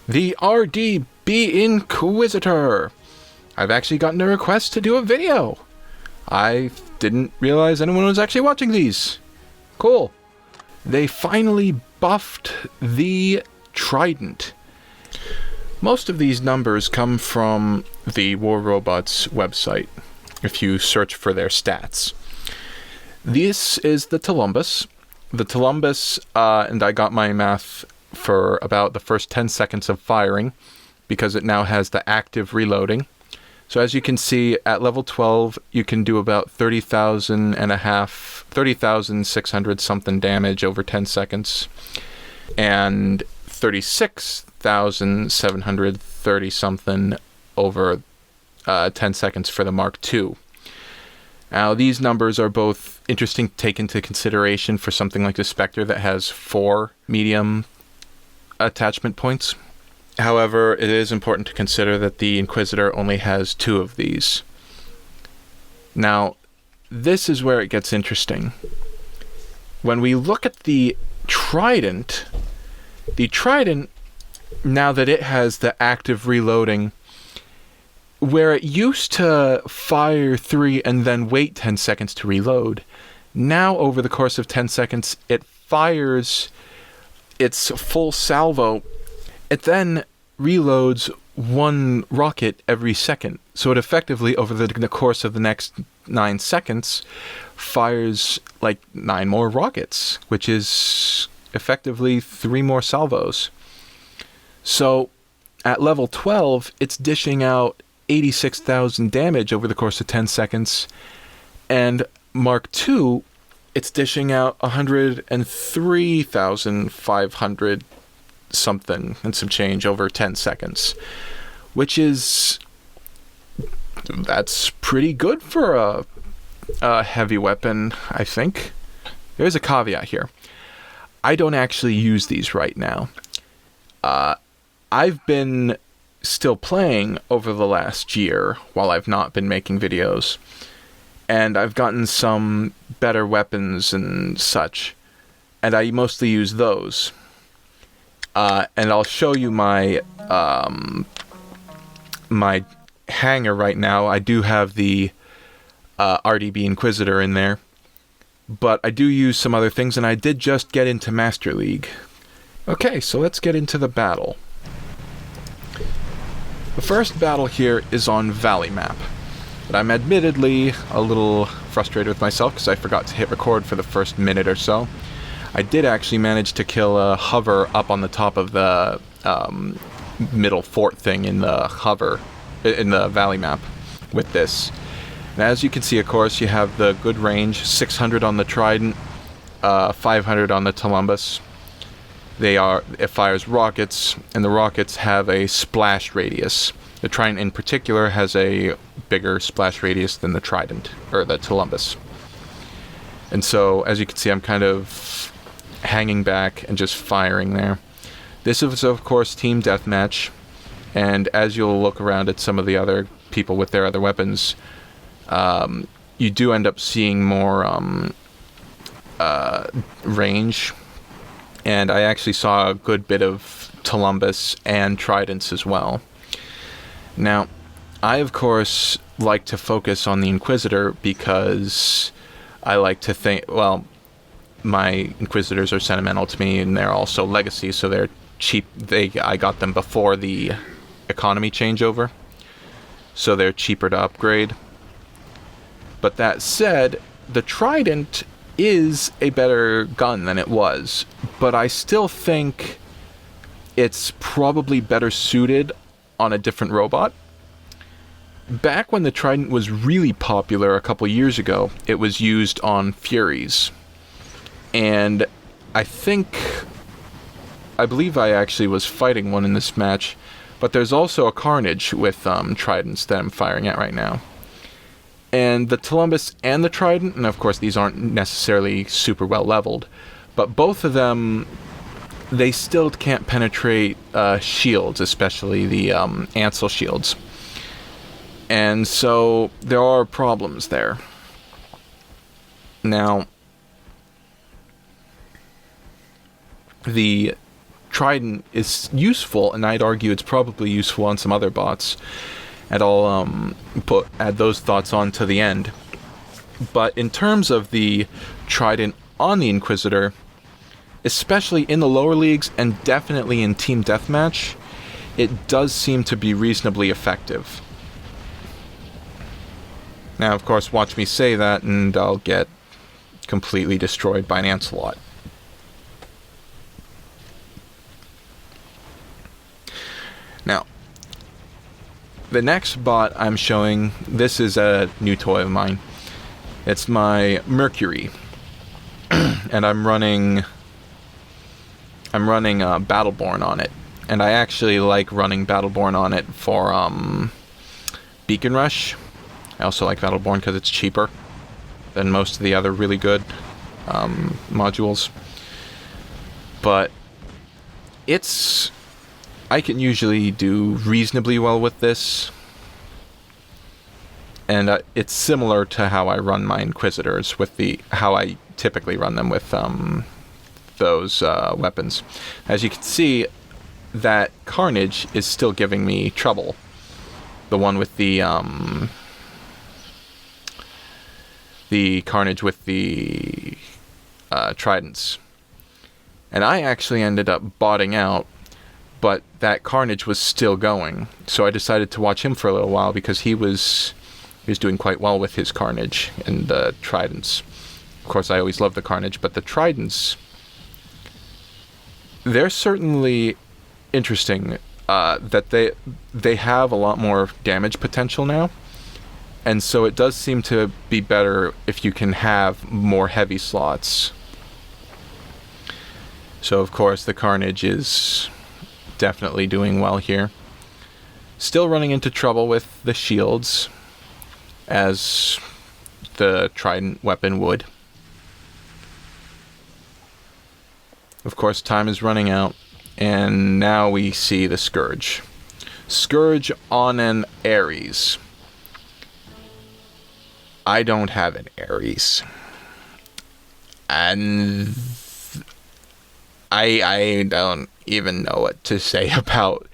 the RDB Inquisitor. I've actually gotten a request to do a video. I didn't realize anyone was actually watching these. Cool. They finally buffed the Trident. Most of these numbers come from the War Robots website, if you search for their stats. This is the Tulumbus. The Tulumbus, and I got my math for about the first 10 seconds of firing, because it now has the active reloading. So as you can see, at level 12, you can do about 30,600 something damage over 10 seconds, and 36,730 something over 10 seconds for the Mark II. Now, these numbers are both interesting to take into consideration for something like the Spectre that has 4 medium attachment points. However, it is important to consider that the Inquisitor only has 2 of these. Now, this is where it gets interesting. When we look at the Trident, now that it has the active reloading, where it used to fire 3 and then wait 10 seconds to reload, now over the course of 10 seconds, it fires its full salvo. It then reloads 1 rocket every second. So it effectively, over the course of the next 9 seconds, fires like 9 more rockets, which is effectively 3 more salvos. So at level 12, it's dishing out 86,000 damage over the course of 10 seconds. And Mark II, it's dishing out 103,500 something and some change over 10 seconds, which is, that's pretty good for a heavy weapon, I think. There's a caveat here. I don't actually use these right now. I've been still playing over the last year while I've not been making videos, and I've gotten some better weapons and such, and I mostly use those. And I'll show you my my hanger right now. I do have the RDB Inquisitor in there, but I do use some other things, and I did just get into Master League. Okay, so let's get into the battle. The first battle here is on Valley Map, but I'm admittedly a little frustrated with myself because I forgot to hit record for the first minute or so. I did actually manage to kill a hover up on the top of the middle fort thing in the Valley Map with this. And as you can see, of course, you have the good range, 600 on the Trident, 500 on the Tulumbus. It fires rockets, and the rockets have a splash radius. The Trident in particular has a bigger splash radius than the Trident, or the Tulumbus. And so, as you can see, I'm kind of hanging back and just firing there. This is, of course, Team Deathmatch, and as you'll look around at some of the other people with their other weapons, you do end up seeing more range. And I actually saw a good bit of Tulumbus and Tridents as well. Now, I, of course, like to focus on the Inquisitor because I like to think, well, my Inquisitors are sentimental to me, and they're also legacy, so they're cheap. I got them before the economy changeover, so they're cheaper to upgrade. But that said, the Trident is a better gun than it was, but I still think it's probably better suited on a different robot. Back when the Trident was really popular a couple years ago, it was used on Furies. And I believe I actually was fighting one in this match, but there's also a Carnage with Tridents that I'm firing at right now. And the Tulumbus and the Trident, and of course these aren't necessarily super well leveled, but both of them, they still can't penetrate shields, especially the Ansel shields. And so there are problems there. Now, the Trident is useful, and I'd argue it's probably useful on some other bots. And I'll add those thoughts on to the end. But in terms of the Trident on the Inquisitor, especially in the lower leagues and definitely in Team Deathmatch, it does seem to be reasonably effective. Now, of course, watch me say that and I'll get completely destroyed by an Ancelot. Now, the next bot I'm showing, this is a new toy of mine. It's my Mercury. And I'm running Battleborn on it. And I actually like running Battleborn on it for Beacon Rush. I also like Battleborn because it's cheaper than most of the other really good modules. But I can usually do reasonably well with this. And it's similar to how I run my Inquisitors, with how I typically run them with those weapons. As you can see, that Carnage is still giving me trouble. The one with the Carnage with the Tridents. And I actually ended up botting out, but that Carnage was still going. So I decided to watch him for a little while because he was doing quite well with his Carnage and the Tridents. Of course, I always love the Carnage, but the Tridents, they're certainly interesting. That they have a lot more damage potential now, and so it does seem to be better if you can have more heavy slots. So of course the Carnage is definitely doing well here. Still running into trouble with the shields, as the Trident weapon would. Of course, time is running out, and now we see the Scourge. Scourge on an Ares. I don't have an Ares. And I don't even know what to say about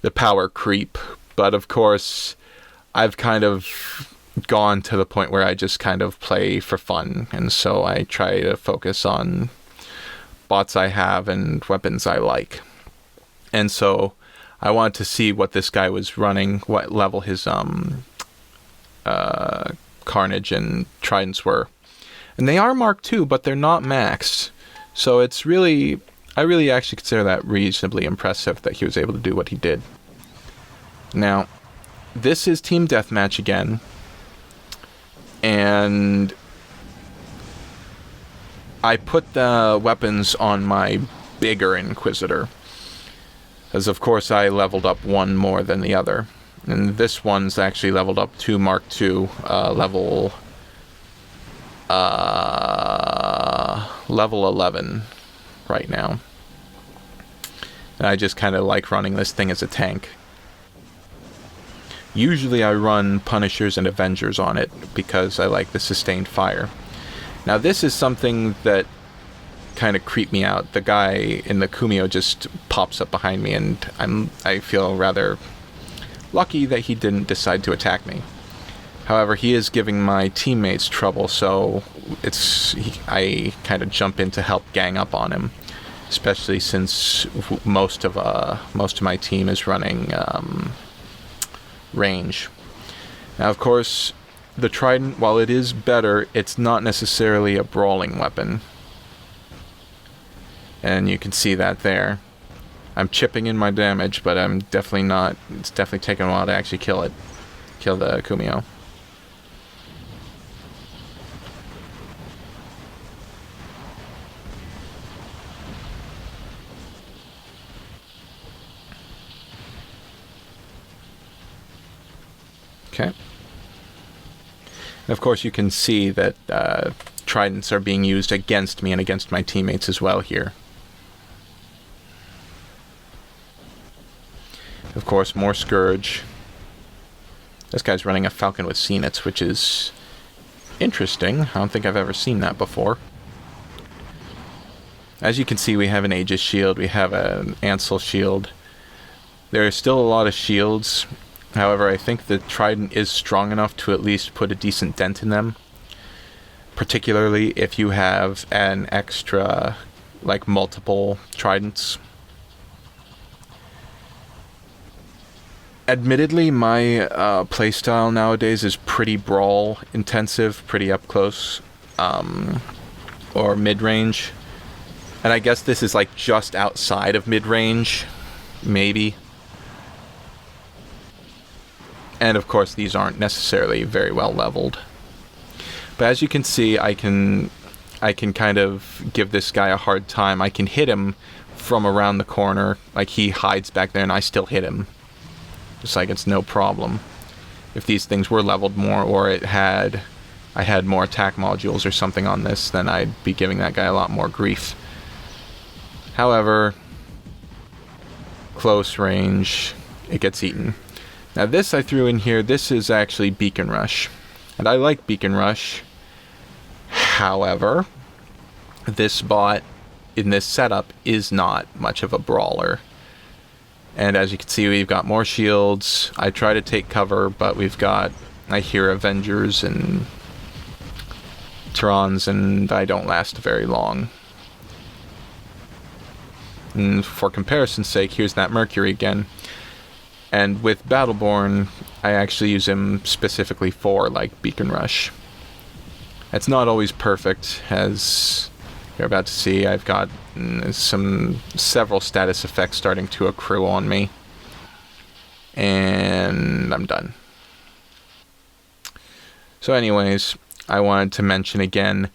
the power creep. But of course, I've kind of gone to the point where I just kind of play for fun. And so I try to focus on bots I have and weapons I like. And so I wanted to see what this guy was running, what level his Carnage and Tridents were. And they are Mark II, but they're not maxed. So it's really, I really actually consider that reasonably impressive that he was able to do what he did. Now, this is Team Deathmatch again. And I put the weapons on my bigger Inquisitor, as of course I leveled up one more than the other. And this one's actually leveled up to Mark II, level 11 right now. And I just kind of like running this thing as a tank. Usually I run Punishers and Avengers on it because I like the sustained fire. Now this is something that kind of creeped me out. The guy in the Kumio just pops up behind me, and I feel rather lucky that he didn't decide to attack me. However, he is giving my teammates trouble, so I kind of jump in to help gang up on him, especially since most of my team is running range. Now, of course, the Trident, while it is better, it's not necessarily a brawling weapon. And you can see that there. I'm chipping in my damage, but I'm definitely not. It's definitely taking a while to actually kill it. Kill the Kumio. Okay. And of course, you can see that Tridents are being used against me and against my teammates as well here. Of course, more Scourge. This guy's running a Falcon with Zeniths, which is interesting. I don't think I've ever seen that before. As you can see, we have an Aegis shield, we have an Ansel shield. There are still a lot of shields. However, I think the Trident is strong enough to at least put a decent dent in them. Particularly if you have an extra, like, multiple Tridents. Admittedly, my playstyle nowadays is pretty brawl intensive, pretty up close, or mid-range. And I guess this is like just outside of mid-range, maybe. And of course these aren't necessarily very well leveled. But as you can see, I can kind of give this guy a hard time. I can hit him from around the corner, like he hides back there and I still hit him. Just like it's no problem. If these things were leveled more, or I had more attack modules or something on this, then I'd be giving that guy a lot more grief. However, close range, it gets eaten. Now this I threw in here, this is actually Beacon Rush. And I like Beacon Rush. However, this bot in this setup is not much of a brawler. And as you can see, we've got more shields. I try to take cover, but I hear Avengers and Trons, and I don't last very long. And for comparison's sake, here's that Mercury again. And with Battleborn, I actually use him specifically for, like, Beacon Rush. It's not always perfect, as you're about to see. I've got several status effects starting to accrue on me. And I'm done. So anyways, I wanted to mention again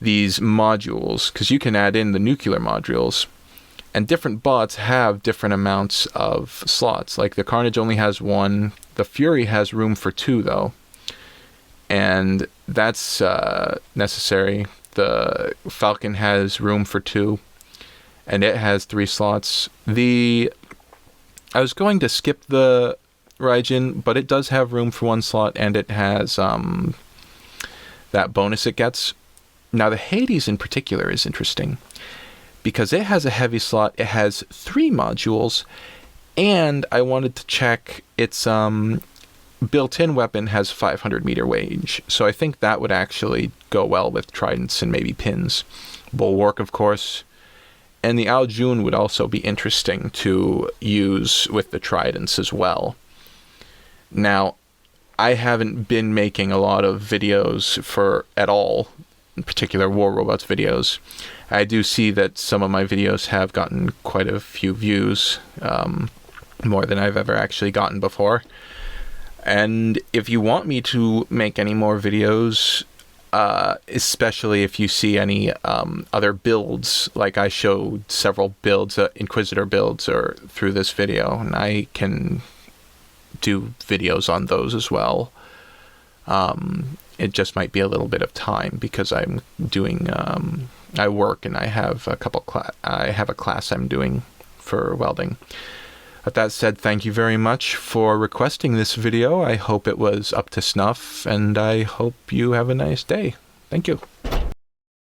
these modules, because you can add in the nuclear modules. And different bots have different amounts of slots. Like the Carnage only has 1. The Fury has room for 2, though. And that's necessary. The Falcon has room for 2. And it has 3 slots. I was going to skip the Raijin, but it does have room for 1 slot. And it has that bonus it gets. Now the Hades in particular is interesting, because it has a heavy slot, it has 3 modules, and I wanted to check its built-in weapon has 500 meter range, so I think that would actually go well with tridents and maybe pins. Bulwark, of course, and the Aljun would also be interesting to use with the tridents as well. Now, I haven't been making a lot of videos at all, in particular War Robots videos. I do see that some of my videos have gotten quite a few views, more than I've ever actually gotten before. And if you want me to make any more videos, especially if you see any other builds, like I showed several builds, Inquisitor builds, or through this video, and I can do videos on those as well. It just might be a little bit of time because I'm doing I work and I have a class I'm doing for welding. With that said, thank you very much for requesting this video. I hope it was up to snuff, and I hope you have a nice day. Thank you.